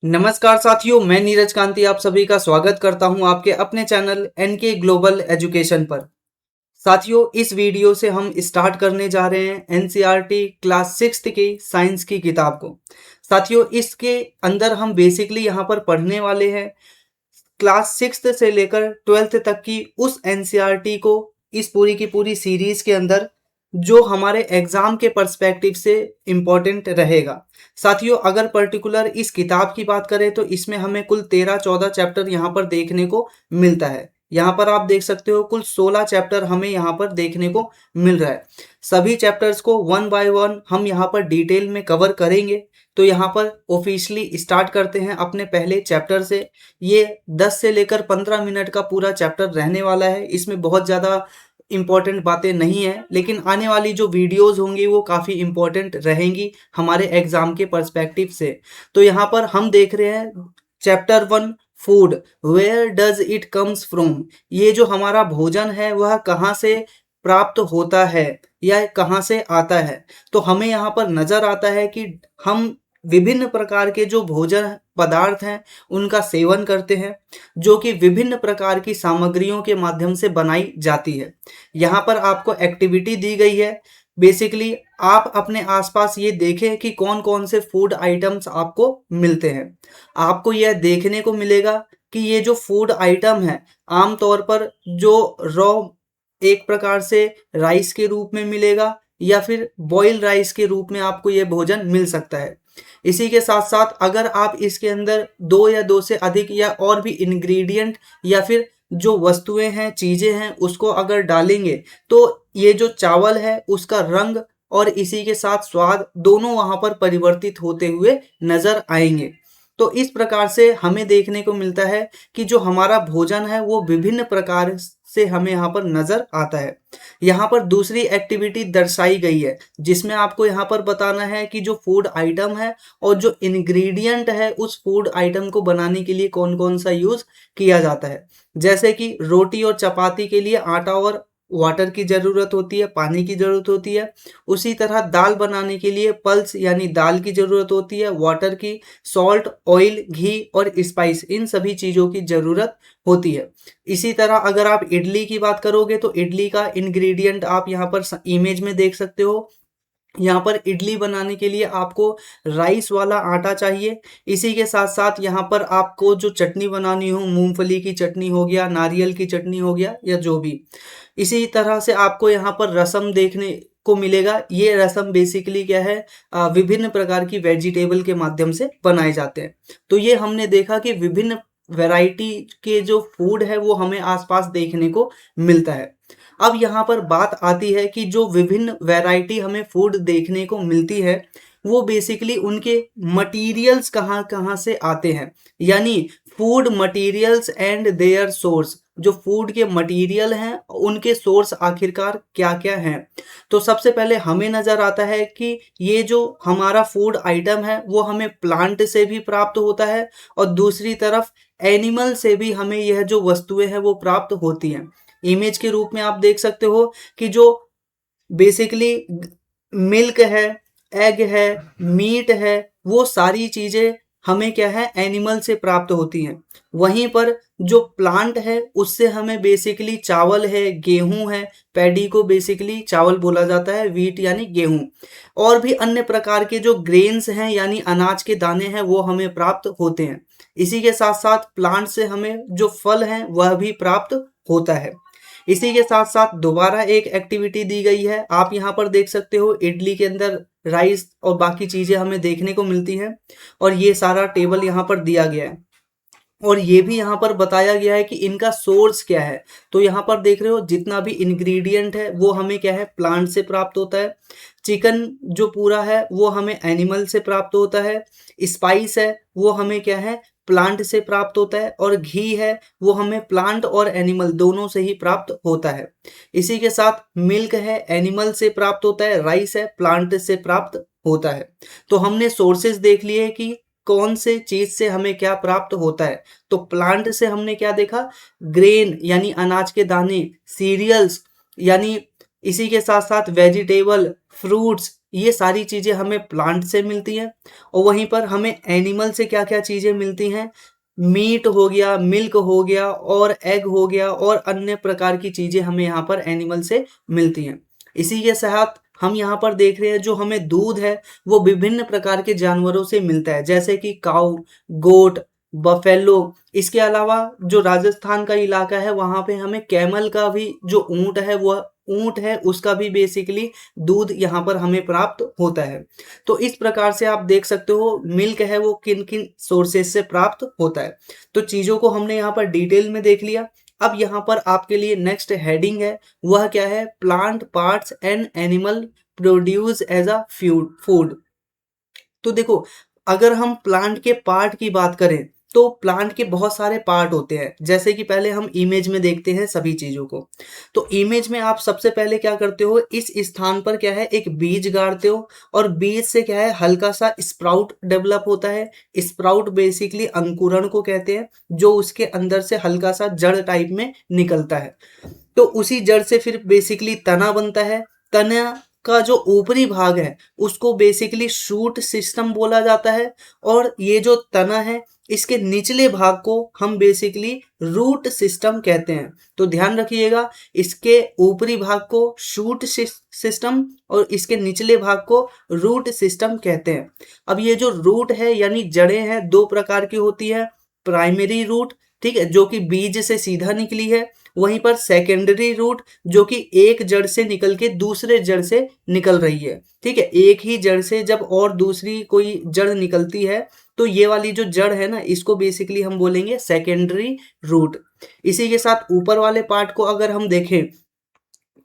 नमस्कार साथियों, मैं नीरज कांति आप सभी का स्वागत करता हूं आपके अपने चैनल एनके ग्लोबल एजुकेशन पर। साथियों, इस वीडियो से हम स्टार्ट करने जा रहे हैं एनसीईआरटी क्लास 6th की साइंस की किताब को। साथियों, इसके अंदर हम बेसिकली यहाँ पर पढ़ने वाले हैं क्लास 6th से लेकर 12th तक की उस एनसीईआरटी को, इस पूरी की पूरी सीरीज के अंदर जो हमारे एग्जाम के पर्सपेक्टिव से इम्पोर्टेंट रहेगा। साथियों, अगर पर्टिकुलर इस किताब की बात करें तो इसमें हमें कुल 13-14 चैप्टर यहाँ पर देखने को मिलता है। यहाँ पर आप देख सकते हो कुल 16 चैप्टर हमें यहाँ पर देखने को मिल रहा है। सभी चैप्टर्स को वन बाय वन हम यहाँ पर डिटेल में कवर करेंगे। तो यहाँ पर ऑफिशियली स्टार्ट करते हैं अपने पहले चैप्टर से। ये 10 से लेकर 15 मिनट का पूरा चैप्टर रहने वाला है। इसमें बहुत ज़्यादा इम्पॉर्टेंट बातें नहीं है, लेकिन आने वाली जो वीडियोस होंगी वो काफ़ी इम्पॉर्टेंट रहेंगी हमारे एग्जाम के पर्सपेक्टिव से। तो यहाँ पर हम देख रहे हैं chapter 1 food, where does it comes from. ये जो हमारा भोजन है वह कहाँ से प्राप्त होता है या कहाँ से आता है। तो हमें यहाँ पर नज़र आता है कि हम विभिन्न प्रकार के जो भोजन पदार्थ हैं उनका सेवन करते हैं, जो कि विभिन्न प्रकार की सामग्रियों के माध्यम से बनाई जाती है। यहाँ पर आपको एक्टिविटी दी गई है। बेसिकली आप अपने आसपास ये देखें कि कौन कौन से फूड आइटम्स आपको मिलते हैं। आपको यह देखने को मिलेगा कि ये जो फूड आइटम है आमतौर पर जो रॉ एक प्रकार से राइस के रूप में मिलेगा या फिर बॉइल्ड राइस के रूप में आपको ये भोजन मिल सकता है। इसी के साथ साथ अगर आप इसके अंदर दो या दो से अधिक या और भी इंग्रेडिएंट या फिर जो वस्तुएं हैं, चीजें हैं, उसको अगर डालेंगे तो ये जो चावल है उसका रंग और इसी के साथ स्वाद दोनों वहां पर परिवर्तित होते हुए नजर आएंगे। तो इस प्रकार से हमें देखने को मिलता है कि जो हमारा भोजन है वो विभिन्न प्रकार से हमें यहाँ पर नजर आता है। यहाँ पर दूसरी एक्टिविटी दर्शाई गई है जिसमें आपको यहाँ पर बताना है कि जो फूड आइटम है और जो इंग्रेडिएंट है उस फूड आइटम को बनाने के लिए कौन कौन सा यूज किया जाता है। जैसे कि रोटी और चपाती के लिए आटा और वाटर की ज़रूरत होती है, पानी की ज़रूरत होती है। उसी तरह दाल बनाने के लिए पल्स यानी दाल की ज़रूरत होती है, वाटर की, सॉल्ट, ऑयल, घी और स्पाइस, इन सभी चीज़ों की ज़रूरत होती है। इसी तरह अगर आप इडली की बात करोगे तो इडली का इंग्रेडिएंट आप यहाँ पर इमेज में देख सकते हो। यहाँ पर इडली बनाने के लिए आपको राइस वाला आटा चाहिए। इसी के साथ साथ यहाँ पर आपको जो चटनी बनानी हो, मूंगफली की चटनी हो गया, नारियल की चटनी हो गया या जो भी। इसी तरह से आपको यहाँ पर रसम देखने को मिलेगा। ये रसम बेसिकली क्या है, विभिन्न प्रकार की वेजिटेबल के माध्यम से बनाए जाते हैं। तो ये हमने देखा कि विभिन्न वैरायटी के जो फूड है वो हमें आसपास देखने को मिलता है। अब यहाँ पर बात आती है कि जो विभिन्न वैरायटी हमें फूड देखने को मिलती है वो बेसिकली उनके मटेरियल्स कहाँ कहाँ से आते हैं, यानी food materials and their source. जो फूड के मटेरियल हैं उनके सोर्स आखिरकार क्या क्या हैं। तो सबसे पहले हमें नज़र आता है कि ये जो हमारा फूड आइटम है वो हमें प्लांट से भी प्राप्त होता है और दूसरी तरफ एनिमल से भी हमें यह जो वस्तुएं हैं वो प्राप्त होती हैं। इमेज के रूप में आप देख सकते हो कि जो बेसिकली मिल्क है, एग है, मीट है, वो सारी चीज़ें हमें क्या है, एनिमल से प्राप्त होती हैं। वहीं पर जो प्लांट है उससे हमें बेसिकली चावल है, गेहूं है, पैडी को बेसिकली चावल बोला जाता है, वीट यानी गेहूं, और भी अन्य प्रकार के जो ग्रेन्स हैं यानी अनाज के दाने हैं वो हमें प्राप्त होते हैं। इसी के साथ साथ प्लांट से हमें जो फल हैं वह भी प्राप्त होता है। इसी के साथ साथ दोबारा एक एक्टिविटी दी गई है। आप यहाँ पर देख सकते हो इडली के अंदर राइस और बाकी चीज़ें हमें देखने को मिलती हैं और ये सारा टेबल यहाँ पर दिया गया है और ये भी यहाँ पर बताया गया है कि इनका सोर्स क्या है। तो यहाँ पर देख रहे हो जितना भी इंग्रेडिएंट है वो हमें क्या है, प्लांट से प्राप्त होता है। चिकन जो पूरा है वो हमें एनिमल से प्राप्त होता है। स्पाइस है वो हमें क्या है, प्लांट से प्राप्त होता है। और घी है वो हमें प्लांट और एनिमल दोनों से ही प्राप्त होता है। इसी के साथ मिल्क है, एनिमल से प्राप्त होता है। राइस है, प्लांट से प्राप्त होता है। तो हमने सोर्सेज देख लिए कि कौन से चीज से हमें क्या प्राप्त होता है। तो प्लांट से हमने क्या देखा, ग्रेन यानी अनाज के दाने, सीरियल्स यानी, इसी के साथ साथ वेजिटेबल, फ्रूट्स ये सारी चीज़ें हमें प्लांट से मिलती हैं। और वहीं पर हमें एनिमल से क्या क्या चीज़ें मिलती हैं, मीट हो गया, मिल्क हो गया और एग हो गया और अन्य प्रकार की चीज़ें हमें यहाँ पर एनिमल से मिलती हैं। इसी के साथ हम यहाँ पर देख रहे हैं जो हमें दूध है वो विभिन्न प्रकार के जानवरों से मिलता है, जैसे कि काऊ, गोट, बफेलो। इसके अलावा जो राजस्थान का इलाका है वहाँ पे हमें कैमल का भी, जो ऊँट है वह ऊँट है उसका भी बेसिकली दूध यहाँ पर हमें प्राप्त होता है। तो इस प्रकार से आप देख सकते हो मिल्क है वो किन किन सोर्सेज से प्राप्त होता है। तो चीज़ों को हमने यहाँ पर डिटेल में देख लिया। अब यहाँ पर आपके लिए नेक्स्ट हेडिंग है, वह क्या है, plant parts and animal produce as a food. तो देखो, अगर हम प्लांट के पार्ट की बात करें तो प्लांट के बहुत सारे पार्ट होते हैं। जैसे कि पहले हम इमेज में देखते हैं सभी चीज़ों को। तो इमेज में आप सबसे पहले क्या करते हो, इस स्थान पर क्या है, एक बीज गाड़ते हो और बीज से क्या है हल्का सा स्प्राउट डेवलप होता है। स्प्राउट बेसिकली अंकुरण को कहते हैं, जो उसके अंदर से हल्का सा जड़ टाइप में निकलता है। तो उसी जड़ से फिर बेसिकली तना बनता है। तना का जो ऊपरी भाग है उसको बेसिकली शूट सिस्टम बोला जाता है। और ये जो तना है इसके निचले भाग को हम बेसिकली रूट सिस्टम कहते हैं। तो ध्यान रखिएगा, इसके ऊपरी भाग को शूट सिस्टम और इसके निचले भाग को रूट सिस्टम कहते हैं। अब ये जो रूट है यानी जड़ें हैं, दो प्रकार की होती है। प्राइमरी रूट, ठीक है, जो कि बीज से सीधा निकली है। वहीं पर सेकेंडरी रूट, जो कि एक जड़ से निकल के दूसरे जड़ से निकल रही है। ठीक है, एक ही जड़ से जब और दूसरी कोई जड़ निकलती है तो ये वाली जो जड़ है ना, इसको बेसिकली हम बोलेंगे सेकेंडरी रूट। इसी के साथ ऊपर वाले पार्ट को अगर हम देखें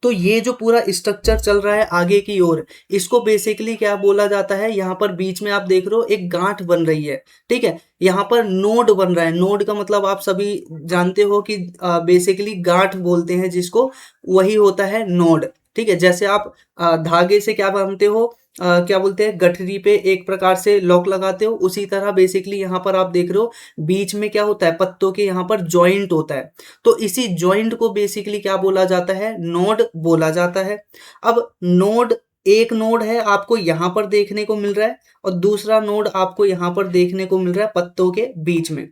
तो ये जो पूरा स्ट्रक्चर चल रहा है आगे की ओर, इसको बेसिकली क्या बोला जाता है, यहाँ पर बीच में आप देख रहे हो एक गांठ बन रही है। ठीक है, यहाँ पर नोड बन रहा है। नोड का मतलब आप सभी जानते हो कि बेसिकली गांठ बोलते हैं जिसको, वही होता है नोड। ठीक है, जैसे आप धागे से क्या बांधते हो, क्या बोलते हैं, गठरी पे एक प्रकार से लॉक लगाते हो, उसी तरह बेसिकली यहाँ पर आप देख रहे हो बीच में क्या होता है, पत्तों के यहाँ पर जॉइंट होता है। तो इसी जॉइंट को बेसिकली क्या बोला जाता है, नोड बोला जाता है। अब नोड, एक नोड है आपको यहाँ पर देखने को मिल रहा है और दूसरा नोड आपको यहाँ पर देखने को मिल रहा है पत्तों के बीच में।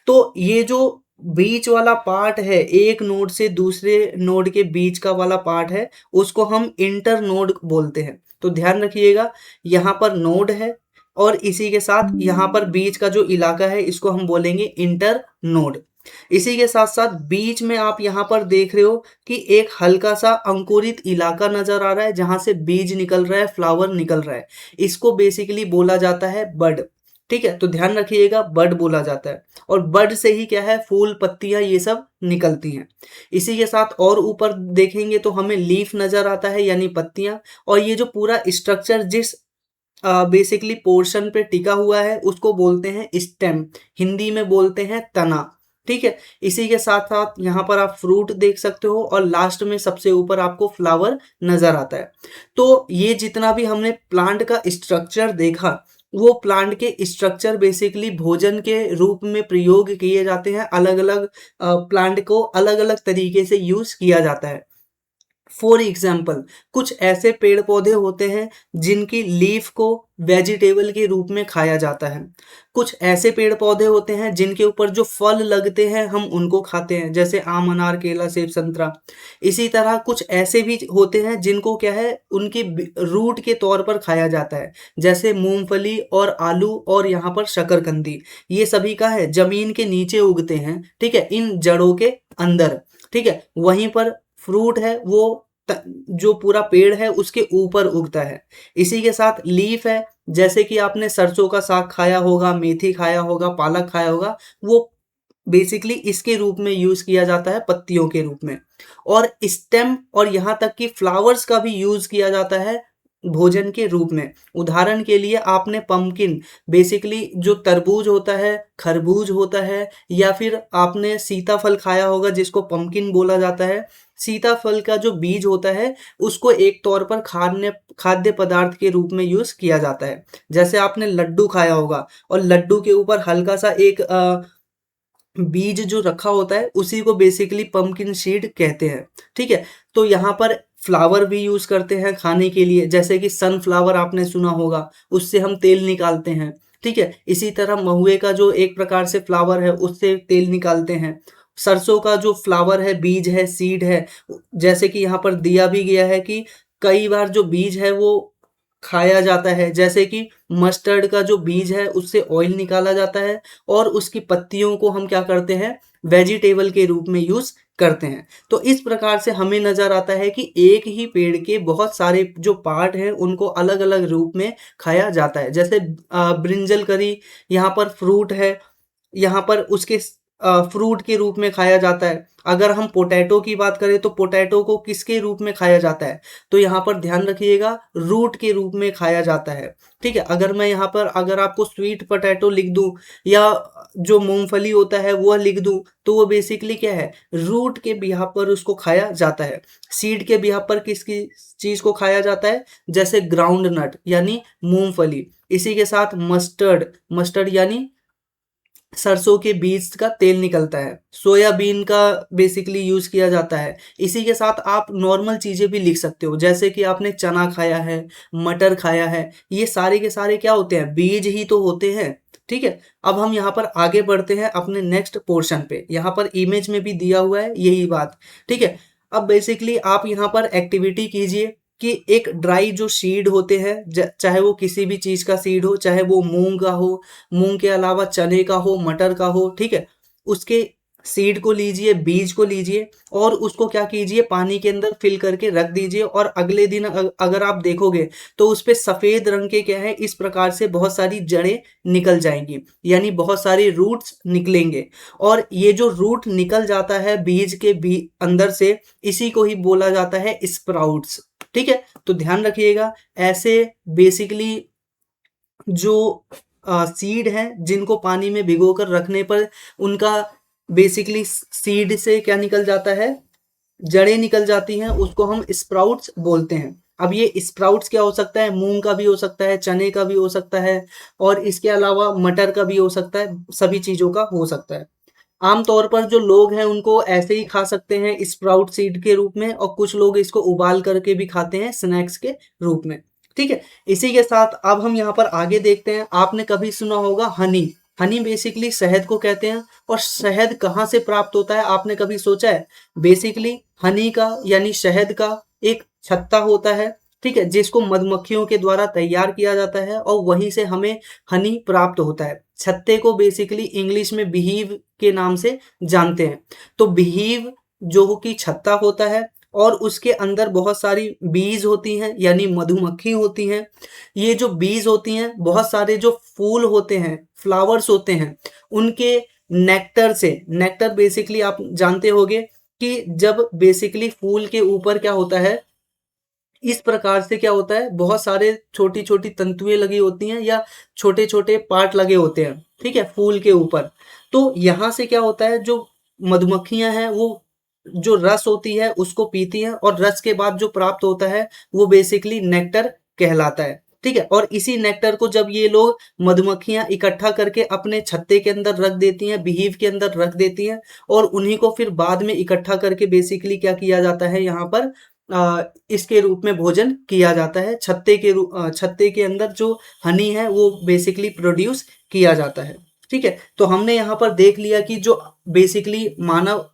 तो ये जो बीच वाला पार्ट है, एक नोड से दूसरे नोड के बीच का वाला पार्ट है, उसको हम इंटर नोड बोलते हैं। तो ध्यान रखिएगा, यहाँ पर नोड है और इसी के साथ यहाँ पर बीच का जो इलाका है इसको हम बोलेंगे इंटर नोड। इसी के साथ साथ बीच में आप यहाँ पर देख रहे हो कि एक हल्का सा अंकुरित इलाका नजर आ रहा है जहां से बीज निकल रहा है, फ्लावर निकल रहा है। इसको बेसिकली बोला जाता है बड। ठीक है, तो ध्यान रखिएगा, बड बोला जाता है। और बड से ही क्या है, फूल, पत्तियां, ये सब निकलती हैं। इसी के साथ और ऊपर देखेंगे तो हमें लीफ नजर आता है यानी पत्तियां। और ये जो पूरा स्ट्रक्चर जिस बेसिकली पोर्शन पे टिका हुआ है उसको बोलते हैं स्टेम, हिंदी में बोलते हैं तना। ठीक है, इसी के साथ साथ यहाँ पर आप फ्रूट देख सकते हो और लास्ट में सबसे ऊपर आपको फ्लावर नजर आता है। तो ये जितना भी हमने प्लांट का स्ट्रक्चर देखा, वो प्लांट के स्ट्रक्चर बेसिकली भोजन के रूप में प्रयोग किए जाते हैं। अलग अलग प्लांट को अलग अलग तरीके से यूज किया जाता है। फॉर एग्जाम्पल, कुछ ऐसे पेड़ पौधे होते हैं जिनकी लीफ को वेजिटेबल के रूप में खाया जाता है। कुछ ऐसे पेड़ पौधे होते हैं जिनके ऊपर जो फल लगते हैं हम उनको खाते हैं, जैसे आम, अनार, केला, सेब, संतरा। इसी तरह कुछ ऐसे भी होते हैं जिनको क्या है, उनकी रूट के तौर पर खाया जाता है, जैसे मूंगफली और आलू और यहाँ पर शकरकंदी। ये सभी का है जमीन के नीचे उगते हैं, ठीक है, इन जड़ों के अंदर। ठीक है, वहीं पर फ्रूट है वो जो पूरा पेड़ है उसके ऊपर उगता है। इसी के साथ लीफ है, जैसे कि आपने सरसों का साग खाया होगा, मेथी खाया होगा, पालक खाया होगा, वो बेसिकली इसके रूप में यूज किया जाता है, पत्तियों के रूप में। और स्टेम और यहाँ तक कि फ्लावर्स का भी यूज किया जाता है भोजन के रूप में। उदाहरण के लिए आपने पंपकिन, बेसिकली जो तरबूज होता है, खरबूज होता है, या फिर आपने सीताफल खाया होगा जिसको पंपकिन बोला जाता है। सीताफल का जो बीज होता है उसको एक तौर पर खाद्य पदार्थ के रूप में यूज किया जाता है। जैसे आपने लड्डू खाया होगा और लड्डू के ऊपर हल्का सा एक बीज जो रखा होता है उसी को बेसिकली पंपकिन सीड कहते हैं। ठीक है, तो यहाँ पर फ्लावर भी यूज करते हैं खाने के लिए, जैसे कि सनफ्लावर आपने सुना होगा, उससे हम तेल निकालते हैं। ठीक है, इसी तरह महुए का जो एक प्रकार से फ्लावर है उससे तेल निकालते हैं। सरसों का जो फ्लावर है, बीज है, सीड है, जैसे कि यहाँ पर दिया भी गया है कि कई बार जो बीज है वो खाया जाता है, जैसे कि मस्टर्ड का जो बीज है उससे ऑयल निकाला जाता है और उसकी पत्तियों को हम क्या करते हैं, वेजिटेबल के रूप में यूज करते हैं। तो इस प्रकार से हमें नजर आता है कि एक ही पेड़ के बहुत सारे जो पार्ट हैं उनको अलग अलग रूप में खाया जाता है। जैसे ब्रिंजल करी यहाँ पर फ्रूट है, यहाँ पर उसके फ्रूट के रूप में खाया जाता है। अगर हम पोटैटो की बात करें तो पोटैटो को किसके रूप में खाया जाता है, तो यहाँ पर ध्यान रखिएगा, रूट के रूप में खाया जाता है। ठीक है, अगर मैं यहाँ पर अगर आपको स्वीट पोटैटो लिख दूं या जो मूंगफली होता है वह लिख दूं, तो वो बेसिकली क्या है, रूट के बिहाफ पर उसको खाया जाता है। सीड के बिहाफ पर किसकी चीज को खाया जाता है, जैसे ग्राउंड नट यानी मूंगफली। इसी के साथ मस्टर्ड, मस्टर्ड यानी सरसों के बीज का तेल निकलता है। सोयाबीन का बेसिकली यूज किया जाता है। इसी के साथ आप नॉर्मल चीजें भी लिख सकते हो, जैसे कि आपने चना खाया है, मटर खाया है, ये सारे के सारे क्या होते हैं, बीज ही तो होते हैं। ठीक है, अब हम यहाँ पर आगे बढ़ते हैं अपने नेक्स्ट पोर्शन पे। यहाँ पर इमेज में भी दिया हुआ है यही बात। ठीक है, अब बेसिकली आप यहाँ पर एक्टिविटी कीजिए कि एक ड्राई जो सीड होते हैं, चाहे वो किसी भी चीज का सीड हो, चाहे वो मूंग का हो, मूंग के अलावा चने का हो, मटर का हो, ठीक है, उसके सीड को लीजिए, बीज को लीजिए और उसको क्या कीजिए, पानी के अंदर फिल करके रख दीजिए। और अगले दिन अगर आप देखोगे तो उस पे सफेद रंग के क्या है, इस प्रकार से बहुत सारी जड़ें निकल जाएंगी, यानी बहुत सारे रूट्स निकलेंगे। और ये जो रूट निकल जाता है बीज के भी अंदर से, इसी को ही बोला जाता है स्प्राउट्स। ठीक है, तो ध्यान रखिएगा, ऐसे बेसिकली जो सीड हैं जिनको पानी में भिगोकर रखने पर उनका बेसिकली सीड से क्या निकल जाता है, जड़ें निकल जाती हैं, उसको हम स्प्राउट्स बोलते हैं। अब ये स्प्राउट्स क्या हो सकता है, मूंग का भी हो सकता है, चने का भी हो सकता है और इसके अलावा मटर का भी हो सकता है, सभी चीजों का हो सकता है। आमतौर पर जो लोग हैं उनको ऐसे ही खा सकते हैं स्प्राउट सीड के रूप में, और कुछ लोग इसको उबाल करके भी खाते हैं स्नैक्स के रूप में। ठीक है, इसी के साथ अब हम यहाँ पर आगे देखते हैं। आपने कभी सुना होगा हनी, हनी बेसिकली शहद को कहते हैं। और शहद कहाँ से प्राप्त होता है, आपने कभी सोचा है? बेसिकली हनी का यानी शहद का एक छत्ता होता है, ठीक है, जिसको मधुमक्खियों के द्वारा तैयार किया जाता है और वहीं से हमें हनी प्राप्त होता है। छत्ते को बेसिकली इंग्लिश में बीहीव के नाम से जानते हैं। तो बीहीव जो कि छत्ता होता है और उसके अंदर बहुत सारी बीज होती हैं यानी मधुमक्खी होती हैं। ये जो बीज होती हैं, बहुत सारे जो फूल होते हैं, फ्लावर्स होते हैं, उनके नेक्टर से, नेक्टर बेसिकली आप जानते होंगे कि जब बेसिकली फूल के ऊपर क्या होता है, इस प्रकार से क्या होता है, बहुत सारे छोटी छोटी तंतुएं लगी होती हैं या छोटे छोटे पार्ट लगे होते हैं, ठीक है, फूल के ऊपर। तो यहाँ से क्या होता है, जो मधुमक्खियां हैं वो जो रस होती है उसको पीती हैं और रस के बाद जो प्राप्त होता है वो बेसिकली नेक्टर कहलाता है। ठीक है, और इसी नेक्टर को जब ये लोग मधुमक्खियां इकट्ठा करके अपने छत्ते के अंदर रख देती हैं, बीहीव के अंदर रख देती हैं, और उन्हीं को फिर बाद में इकट्ठा करके बेसिकली क्या किया जाता है, यहाँ पर इसके रूप में भोजन किया जाता है। छत्ते के अंदर जो हनी है वो बेसिकली प्रोड्यूस किया जाता है। ठीक है, तो हमने यहाँ पर देख लिया कि जो बेसिकली मानव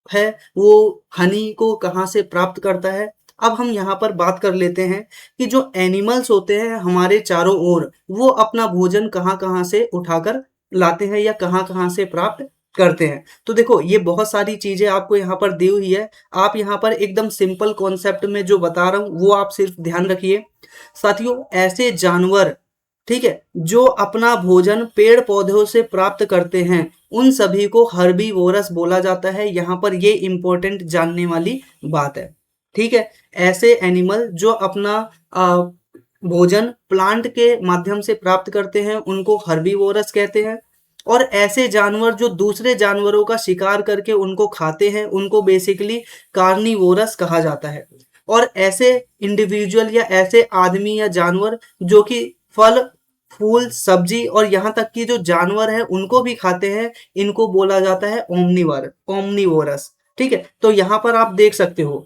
है वो हनी को कहाँ से प्राप्त करता है। अब हम यहाँ पर बात कर लेते हैं कि जो एनिमल्स होते हैं हमारे चारों ओर, वो अपना भोजन कहाँ कहाँ से उठाकर लाते हैं या कहाँ कहाँ से प्राप्त करते हैं। तो देखो, ये बहुत सारी चीजें आपको यहाँ पर दी हुई है। आप यहाँ पर एकदम सिंपल कॉन्सेप्ट में जो बता रहा हूँ वो आप सिर्फ ध्यान रखिए। साथियों, ऐसे जानवर, ठीक है, जो अपना भोजन पेड़ पौधों से प्राप्त करते हैं, उन सभी को हर्बीवोरस बोला जाता है। यहाँ पर ये इंपॉर्टेंट जानने वाली बात है। ठीक है, ऐसे एनिमल जो अपना भोजन प्लांट के माध्यम से प्राप्त करते हैं उनको हर्बीवोरस कहते हैं। और ऐसे जानवर जो दूसरे जानवरों का शिकार करके उनको खाते हैं उनको बेसिकली कार्निवोरस कहा जाता है। और ऐसे इंडिविजुअल या ऐसे आदमी या जानवर जो कि फल फूल सब्जी और यहाँ तक कि जो जानवर है उनको भी खाते हैं, इनको बोला जाता है ओमनिवोरस। ठीक है, तो यहाँ पर आप देख सकते हो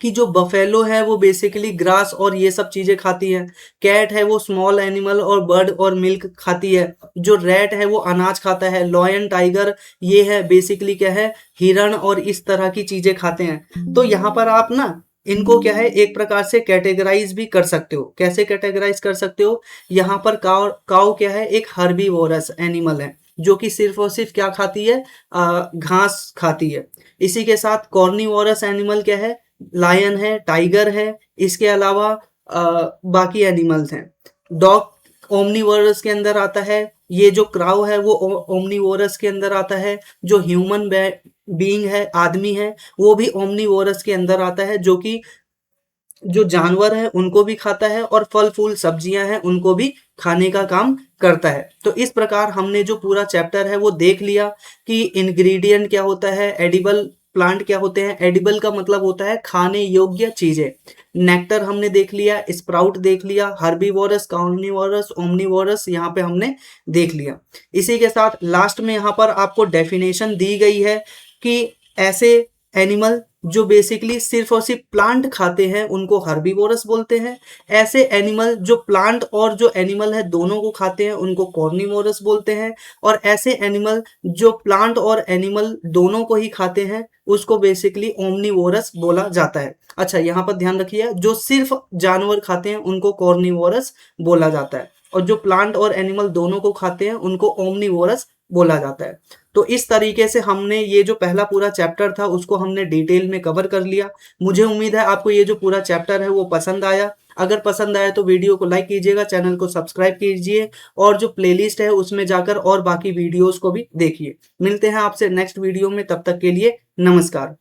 कि जो बफेलो है वो बेसिकली ग्रास और ये सब चीजें खाती है, कैट है वो स्मॉल एनिमल और बर्ड और मिल्क खाती है, जो रैट है वो अनाज खाता है, लॉयन टाइगर ये है बेसिकली क्या है, हिरण और इस तरह की चीजें खाते हैं। तो यहाँ पर आप ना इनको क्या है एक प्रकार से कैटेगराइज भी कर सकते हो। कैसे कैटेगराइज कर सकते हो, यहाँ पर काउ काउ क्या है, एक हर्बीवोरस एनिमल है जो कि सिर्फ और सिर्फ क्या खाती है, घास खाती है। इसी के साथ कॉर्निवोरस एनिमल क्या है, लायन है, टाइगर है, इसके अलावा बाकी एनिमल्स हैं। डॉग ओमनीवोरस के अंदर आता है, ये जो क्राउ है वो ओमनीवोरस के अंदर आता है, जो ह्यूमन बीइंग है, आदमी है, वो भी ओमनीवोरस के अंदर आता है, जो कि जो जानवर है उनको भी खाता है और फल फूल सब्जियां हैं उनको भी खाने का काम करता है। तो इस प्रकार हमने जो पूरा चैप्टर है वो देख लिया कि इंग्रेडिएंट क्या होता है, एडिबल प्लांट क्या होते हैं। एडिबल का मतलब होता है खाने योग्य चीजें। नेक्टर हमने देख लिया, स्प्राउट देख लिया, हर्बीवोरस, कार्निवोरस, ओमनीवोरस यहाँ पे हमने देख लिया। इसी के साथ लास्ट में यहाँ पर आपको डेफिनेशन दी गई है कि ऐसे एनिमल जो बेसिकली सिर्फ और सिर्फ प्लांट खाते हैं उनको हर्बीवोरस बोलते हैं। ऐसे एनिमल जो प्लांट और जो एनिमल है दोनों को खाते हैं उनको कॉर्निवोरस बोलते हैं। और ऐसे एनिमल जो प्लांट और एनिमल दोनों को ही खाते हैं उसको बेसिकली ओमनीवोरस बोला जाता है। अच्छा, यहाँ पर ध्यान रखिए, जो सिर्फ जानवर खाते हैं उनको कॉर्निवोरस बोला जाता है और जो प्लांट और एनिमल दोनों को खाते हैं उनको ओमनीवोरस बोला जाता है। तो इस तरीके से हमने ये जो पहला पूरा चैप्टर था उसको हमने डिटेल में कवर कर लिया। मुझे उम्मीद है आपको ये जो पूरा चैप्टर है वो पसंद आया। अगर पसंद आया तो वीडियो को लाइक कीजिएगा, चैनल को सब्सक्राइब कीजिए और जो प्लेलिस्ट है उसमें जाकर और बाकी वीडियोस को भी देखिए। मिलते हैं आपसे नेक्स्ट वीडियो में, तब तक के लिए नमस्कार।